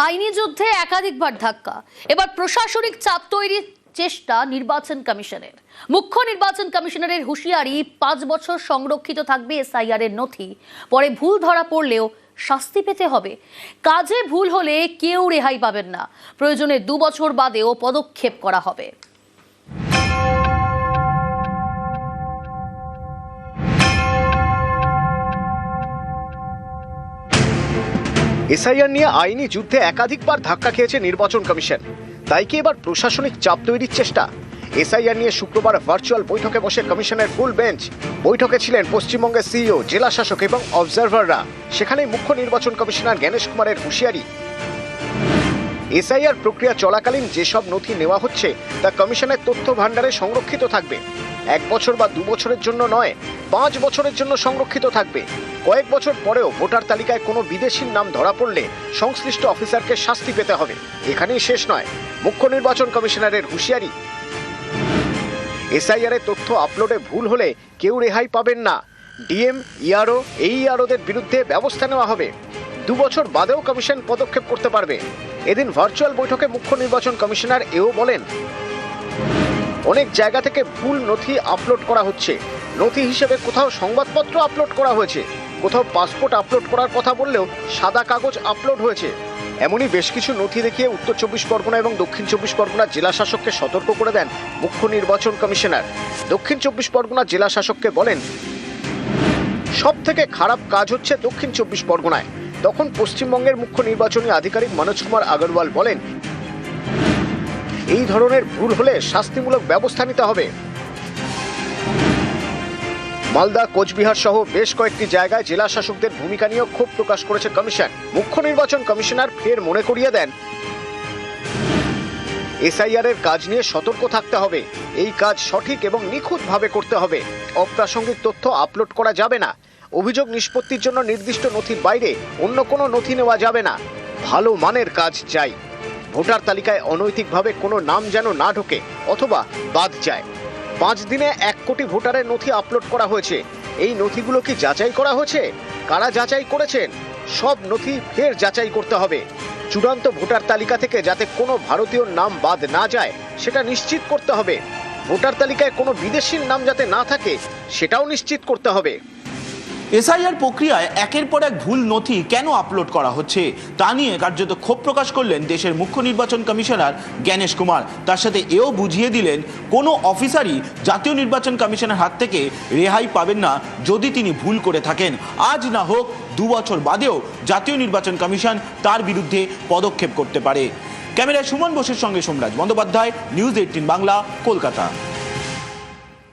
আইনি যুদ্ধে একাধিকবার ধাক্কা, এবার প্রশাসনিক চাপ তৈরির চেষ্টা নির্বাচন কমিশনের। মুখ্য নির্বাচন কমিশনারের হুঁশিয়ারি, 5 বছর সংরক্ষিত থাকবে এসআইআর এর নথি, পরে ভুল ধরা পড়লেও শাস্তি পেতে হবে। কাজে ভুল হলে কেউ রেহাই পাবেন না, প্রয়োজনে 2 বছর বাদেও পদক্ষেপ করা হবে। এসআইআর নিয়ে আইনি যুদ্ধে একাধিকবার ধাক্কা খেয়েছে নির্বাচন কমিশন, তাই কি এবার প্রশাসনিক চাপ তৈরির চেষ্টা? এসআইআর নিয়ে শুক্রবার ভার্চুয়াল বৈঠকে বসে কমিশনের ফুল বেঞ্চ। বৈঠকে ছিলেন পশ্চিমবঙ্গের সিইও, জেলা শাসক এবং অবজারভাররা। সেখানেই মুখ্য নির্বাচন কমিশনার জ্ঞানেশ কুমারের হুঁশিয়ারি, এসআইআর প্রক্রিয়া চলাকালীন যেসব নথি নেওয়া হচ্ছে তা কমিশনের তথ্য ভাণ্ডারে সংরক্ষিত থাকবে। 1 বছর বা 2 বছরের জন্য নয়, 5 বছরের জন্য সংরক্ষিত থাকবে। কয়েক বছর পরেও ভোটার তালিকায় কোনো বিদেশির নাম ধরা পড়লে সংশ্লিষ্ট অফিসারকে শাস্তি পেতে হবে। এখানেই শেষ নয়, মুখ্য নির্বাচন কমিশনারের হুঁশিয়ারি, এসআইআর এর তথ্য আপলোডে ভুল হলে কেউ রেহাই পাবেন না। ডিএম, ইআরও, এইআরওদের বিরুদ্ধে ব্যবস্থা নেওয়া হবে। 2 বছর বাদেও কমিশন পদক্ষেপ করতে পারবে। এদিন ভার্চুয়াল বৈঠকে মুখ্য নির্বাচন কমিশনার এও বলেন, অনেক জায়গা থেকে ভুল নথি আপলোড করা হচ্ছে। নথি হিসেবে কোথাও সংবাদপত্র আপলোড করা হয়েছে, কোথাও পাসপোর্ট আপলোড করার কথা বললেও সাদা কাগজ আপলোড হয়েছে। এমনই বেশ কিছু নথি দেখিয়ে উত্তর 24 পরগনা এবং দক্ষিণ 24 পরগনার জেলা শাসককে সতর্ক করে দেন মুখ্য নির্বাচন কমিশনার। দক্ষিণ 24 পরগনার জেলা শাসককে বলেন, সব থেকে খারাপ কাজ হচ্ছে দক্ষিণ 24 পরগনায়। তখন পশ্চিমবঙ্গের মুখ্য নির্বাচনী আধিকারিক মনোজ কুমার আগরওয়াল বলেন, এই ধরনের ভুল হলে শাস্তিমূলক ব্যবস্থা নিতে হবে। মালদা, কোচবিহার সহ বেশ কয়েকটি জায়গায় জেলা শাসকদের ভূমিকা নিয়েও ক্ষোভ প্রকাশ করেছে কমিশন। মুখ্য নির্বাচন কমিশনার ফের মনে করিয়ে দেন, এসআইআর এর কাজ নিয়ে সতর্ক থাকতে হবে। এই কাজ সঠিক এবং নিখুঁতভাবে করতে হবে। অপ্রাসঙ্গিক তথ্য আপলোড করা যাবে না। অভিযোগ নিষ্পত্তির জন্য নির্দিষ্ট নথির বাইরে অন্য কোনো নথি নেওয়া যাবে না। ভালো মানের কাজ চাই। ভোটার তালিকায় অনৈতিকভাবে কোনো নাম যেন না ঢোকে অথবা বাদ যায়। 5 দিনে 1 কোটি ভোটারের নথি আপলোড করা হয়েছে। এই নথিগুলো কি যাচাই করা হয়েছে? কারা যাচাই করেছেন? সব নথি ফের যাচাই করতে হবে। চূড়ান্ত ভোটার তালিকা থেকে যাতে কোনো ভারতীয় নাম বাদ না যায় সেটা নিশ্চিত করতে হবে। ভোটার তালিকায় কোনো বিদেশির নাম যাতে না থাকে সেটাও নিশ্চিত করতে হবে। এসআইআর প্রক্রিয়ায় একের পর এক ভুল নথি কেন আপলোড করা হচ্ছে তা নিয়ে কার্যত ক্ষোভ প্রকাশ করলেন দেশের মুখ্য নির্বাচন কমিশনার জ্ঞানেশ কুমার। তার সাথে এও বুঝিয়ে দিলেন, কোনো অফিসারই জাতীয় নির্বাচন কমিশনের হাত থেকে রেহাই পাবেন না যদি তিনি ভুল করে থাকেন। আজ না হোক 2 বছর বাদেও জাতীয় নির্বাচন কমিশন তার বিরুদ্ধে পদক্ষেপ করতে পারে। ক্যামেরায় সুমন বোসের সঙ্গে সোমরাজ বন্দ্যোপাধ্যায়, নিউজ 18 বাংলা, কলকাতা।